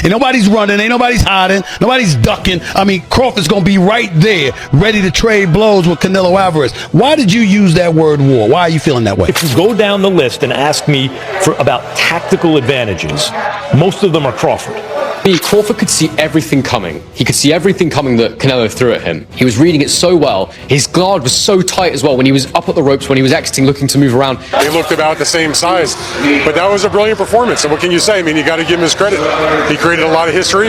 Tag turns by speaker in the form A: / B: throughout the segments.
A: Ain't nobody's running, ain't nobody's hiding, nobody's ducking. I mean, Crawford's going to be right there, ready to trade blows with Canelo Alvarez. Why did you use that word war? Why are you feeling that way?
B: If you go down the list and ask me about tactical advantages, most of them are Crawford.
C: Crawford could see everything coming. He could see everything coming that Canelo threw at him. He was reading it so well. His guard was so tight as well when he was up at the ropes, when he was exiting, looking to move around.
D: They looked about the same size, but that was a brilliant performance. And what can you say? I mean, you got to give him his credit. He created a lot of history.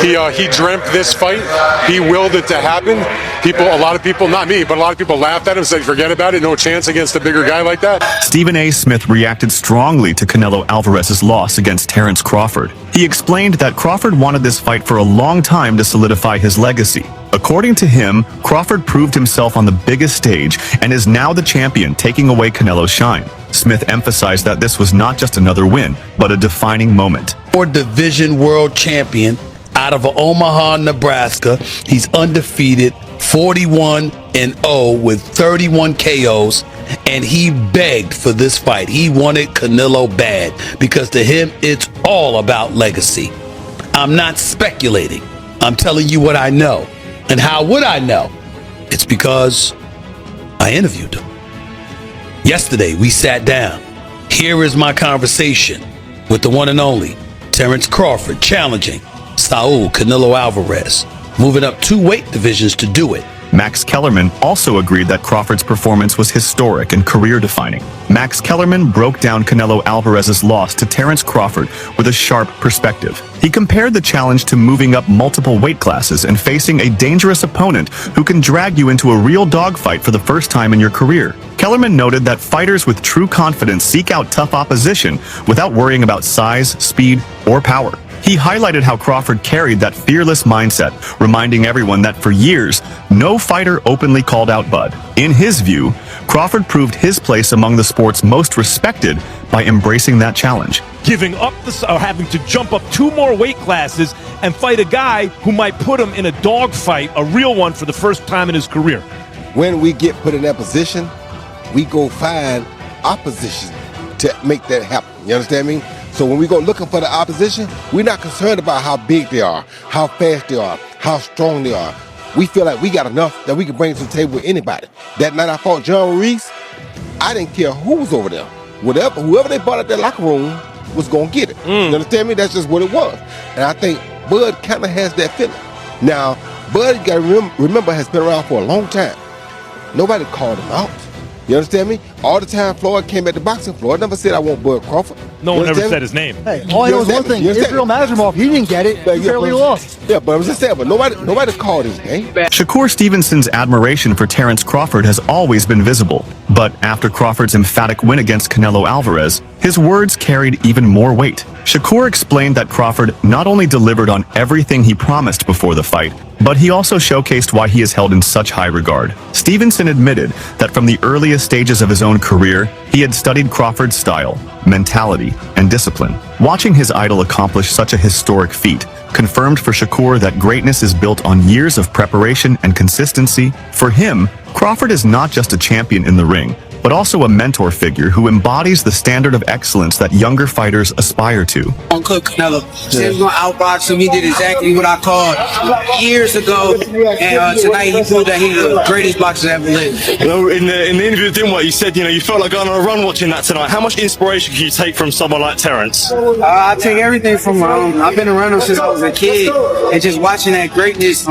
D: He dreamt this fight. He willed it to happen. A lot of people, not me, but a lot of people laughed at him, said, forget about it, no chance against a bigger guy like that.
E: Stephen A. Smith reacted strongly to Canelo Alvarez's loss against Terence Crawford. He explained that Crawford wanted this fight for a long time to solidify his legacy. According to him, Crawford proved himself on the biggest stage and is now the champion, taking away Canelo's shine. Smith emphasized that this was not just another win, but a defining moment.
A: Division world champion out of Omaha, Nebraska. He's undefeated, 41-0 with 31 KOs, and he begged for this fight. He wanted Canelo bad because to him, it's all about legacy. I'm not speculating. I'm telling you what I know. And how would I know? It's because I interviewed him. Yesterday, we sat down. Here is my conversation with the one and only Terence Crawford challenging Saul Canelo Alvarez, moving up 2 weight divisions to do it.
E: Max Kellerman also agreed that Crawford's performance was historic and career-defining. Max Kellerman broke down Canelo Alvarez's loss to Terence Crawford with a sharp perspective. He compared the challenge to moving up multiple weight classes and facing a dangerous opponent who can drag you into a real dogfight for the first time in your career. Kellerman noted that fighters with true confidence seek out tough opposition without worrying about size, speed, or power. He highlighted how Crawford carried that fearless mindset, reminding everyone that for years, no fighter openly called out Bud. In his view, Crawford proved his place among the sport's most respected by embracing that challenge.
B: Giving up or having to jump up 2 more weight classes and fight a guy who might put him in a dogfight, a real one, for the first time in his career.
F: When we get put in that position, we go find opposition to make that happen. You understand me? So when we go looking for the opposition, we're not concerned about how big they are, how fast they are, how strong they are. We feel like we got enough that we can bring to the table with anybody. That night I fought John Reese, I didn't care who was over there. Whoever they brought out that locker room was going to get it. You understand me? That's just what it was. And I think Bud kind of has that feeling. Now, Bud, you got to remember, has been around for a long time. Nobody called him out. You understand me? All the time Floyd came at the boxing floor, never said I want Bud Crawford.
B: No one ever said his name.
G: Hey, all I know is one thing. Israel Mazarmov, he didn't get it. He barely lost.
F: Yeah, but I was just saying, but nobody called his name.
E: Shakur Stevenson's admiration for Terence Crawford has always been visible. But after Crawford's emphatic win against Canelo Alvarez, his words carried even more weight. Shakur explained that Crawford not only delivered on everything he promised before the fight, but he also showcased why he is held in such high regard. Stevenson admitted that from the earliest stages of his own career, he had studied Crawford's style, mentality, and discipline. Watching his idol accomplish such a historic feat confirmed for Shakur that greatness is built on years of preparation and consistency. For him, Crawford is not just a champion in the ring, but also a mentor figure who embodies the standard of excellence that younger fighters aspire to.
H: Uncle Canelo said he was going to outbox him. He did exactly what I called years ago, and tonight he proved that he's the greatest boxer ever lived.
I: You know, in the interview with Dimwat, you said, you felt like going on a run watching that tonight. How much inspiration can you take from someone like Terence?
H: I take everything from him. I've been around him since I was a kid, and just watching that greatness.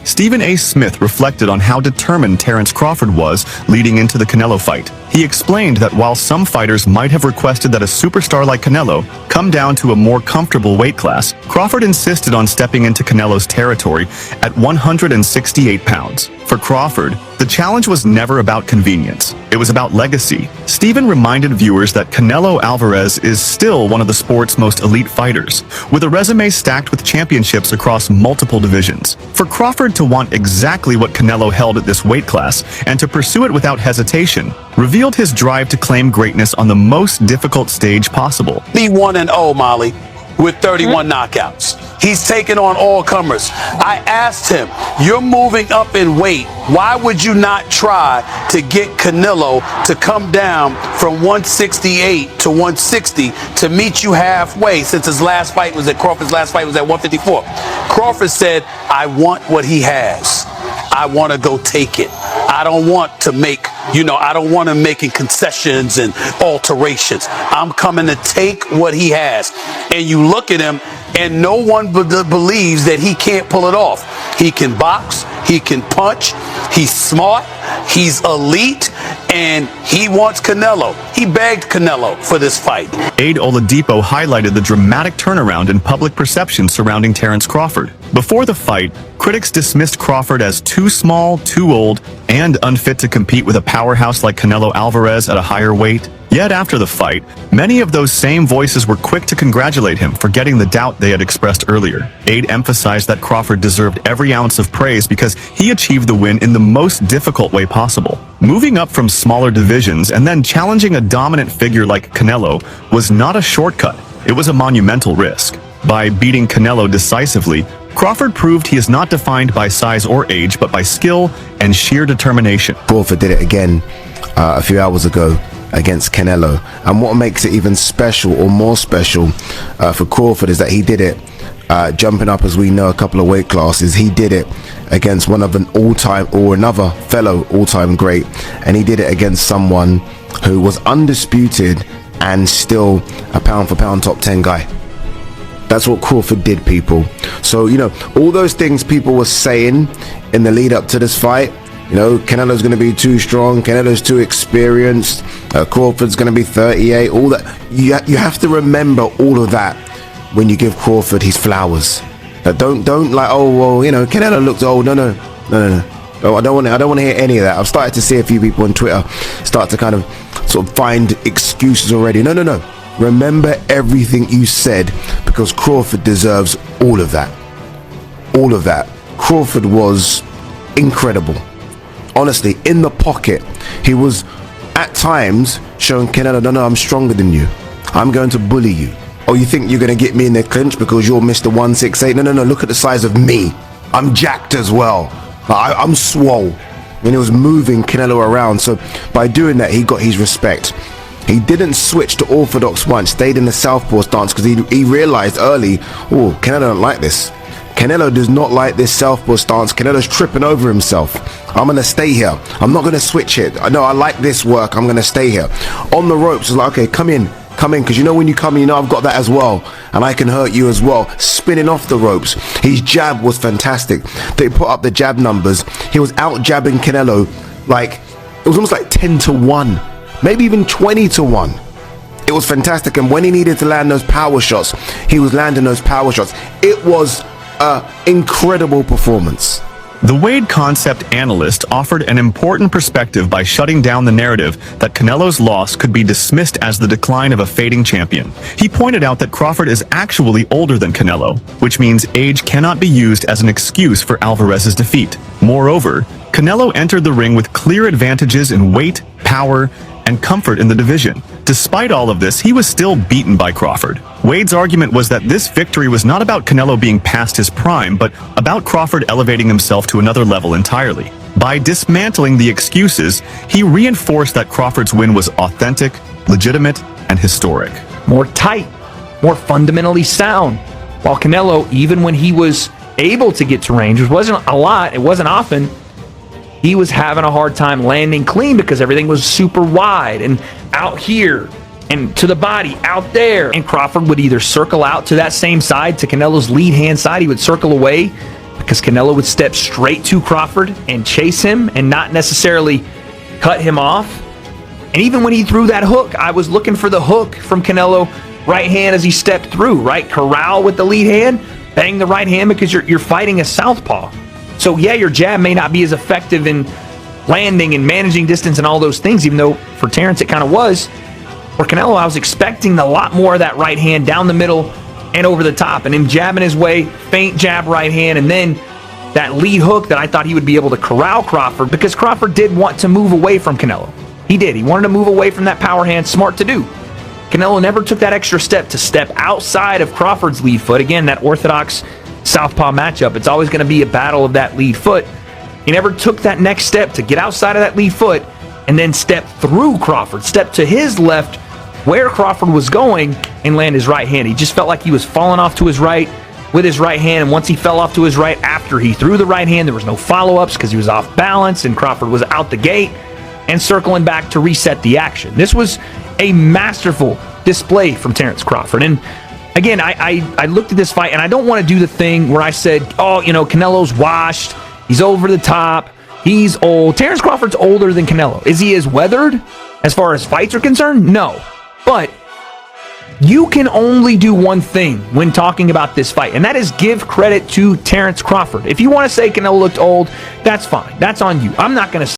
E: Stephen A. Smith reflected on how determined Terence Crawford was leading into the Canelo fight. He explained that while some fighters might have requested that a superstar like Canelo come down to a more comfortable weight class, Crawford insisted on stepping into Canelo's territory at 168 pounds. For Crawford, the challenge was never about convenience. It was about legacy. Stephen reminded viewers that Canelo Alvarez is still one of the sport's most elite fighters, with a resume stacked with championships across multiple divisions. For Crawford to want exactly what Canelo held at this weight class and to pursue it without hesitation revealed his drive to claim greatness on the most difficult stage possible.
A: Be 1-0, Molly, with 31 knockouts. He's taking on all comers. I asked him, you're moving up in weight. Why would you not try to get Canelo to come down from 168 to 160 to meet you halfway, since his last fight was at Crawford's last fight was at 154? Crawford said, I want what he has. I want to go take it. I don't want to make, I don't want him making concessions and alterations. I'm coming to take what he has. And you look at him, and no one believes that he can't pull it off. He can box, he can punch, he's smart, he's elite, and he wants Canelo. He begged Canelo for this fight.
E: Aid Oladipo highlighted the dramatic turnaround in public perception surrounding Terence Crawford. Before the fight, critics dismissed Crawford as too small, too old, and unfit to compete with a powerhouse like Canelo Alvarez at a higher weight. Yet after the fight, many of those same voices were quick to congratulate him for getting the doubt they had expressed earlier. Aid emphasized that Crawford deserved every ounce of praise because he achieved the win in the most difficult way possible. Moving up from smaller divisions and then challenging a dominant figure like Canelo was not a shortcut. It was a monumental risk. By beating Canelo decisively, Crawford proved he is not defined by size or age, but by skill and sheer determination.
J: Crawford did it again a few hours ago against Canelo, and what makes it even special or more special for Crawford is that he did it jumping up, as we know, a couple of weight classes. He did it against one of an all-time or another fellow all-time great, and he did it against someone who was undisputed and still a pound-for-pound top 10 guy. That's what Crawford did, people. So, all those things people were saying in the lead up to this fight, Canelo's going to be too strong, Canelo's too experienced, Crawford's going to be 38, all that. You have to remember all of that when you give Crawford his flowers. Don't like, oh, well, Canelo looks old. No. I don't want to hear any of that. I've started to see a few people on Twitter start to kind of sort of find excuses already. No. Remember everything you said, because Crawford deserves all of that. All of that. Crawford was incredible. Honestly, in the pocket, he was at times showing Canelo, no, I'm stronger than you. I'm going to bully you. Oh, you think you're going to get me in the clinch because you're Mr. 168? No, look at the size of me. I'm jacked as well. I'm swole. And he was moving Canelo around. So by doing that, he got his respect. He didn't switch to orthodox once, stayed in the southpaw stance because he realized early, oh, Canelo don't like this. Canelo does not like this southpaw stance. Canelo's tripping over himself. I'm going to stay here. I'm not going to switch it. I know I like this work. I'm going to stay here. On the ropes, it's like, okay, come in, because when you come in, I've got that as well, and I can hurt you as well. Spinning off the ropes. His jab was fantastic. They put up the jab numbers. He was out jabbing Canelo like, it was almost like 10-1. Maybe even 20-1. It was fantastic, and when he needed to land those power shots, he was landing those power shots. It was an incredible performance.
E: The Wade Concept analyst offered an important perspective by shutting down the narrative that Canelo's loss could be dismissed as the decline of a fading champion. He pointed out that Crawford is actually older than Canelo, which means age cannot be used as an excuse for Alvarez's defeat. Moreover, Canelo entered the ring with clear advantages in weight, power, and comfort in the division. Despite all of this, he was still beaten by Crawford. Wade's argument was that this victory was not about Canelo being past his prime, but about Crawford elevating himself to another level entirely. By dismantling the excuses, he reinforced that Crawford's win was authentic, legitimate, and historic.
K: More tight, more fundamentally sound. While Canelo, even when he was able to get to range, which wasn't a lot, it wasn't often, he was having a hard time landing clean because everything was super wide and out here and to the body out there. And Crawford would either circle out to that same side, to Canelo's lead hand side. He would circle away because Canelo would step straight to Crawford and chase him and not necessarily cut him off. And even when he threw that hook, I was looking for the hook from Canelo right hand as he stepped through, right? Corral with the lead hand, bang the right hand because you're fighting a southpaw. So yeah, your jab may not be as effective in landing and managing distance and all those things, even though for Terence it kind of was. For Canelo, I was expecting a lot more of that right hand down the middle and over the top, and him jabbing his way, feint jab right hand, and then that lead hook that I thought he would be able to corral Crawford, because Crawford did want to move away from Canelo. He did. He wanted to move away from that power hand. Smart to do. Canelo never took that extra step to step outside of Crawford's lead foot. Again, that orthodox southpaw matchup. It's always going to be a battle of that lead foot. He never took that next step to get outside of that lead foot and then step through Crawford, step to his left where Crawford was going and land his right hand. He just felt like he was falling off to his right with his right hand, and once he fell off to his right after he threw the right hand, there was no follow-ups because he was off balance and Crawford was out the gate and circling back to reset the action. This was a masterful display from Terence Crawford. And again, I looked at this fight, and I don't want to do the thing where I said, oh, Canelo's washed, he's over the top, he's old. Terence Crawford's older than Canelo. Is he as weathered as far as fights are concerned? No. But you can only do one thing when talking about this fight, and that is give credit to Terence Crawford. If you want to say Canelo looked old, that's fine. That's on you. I'm not going to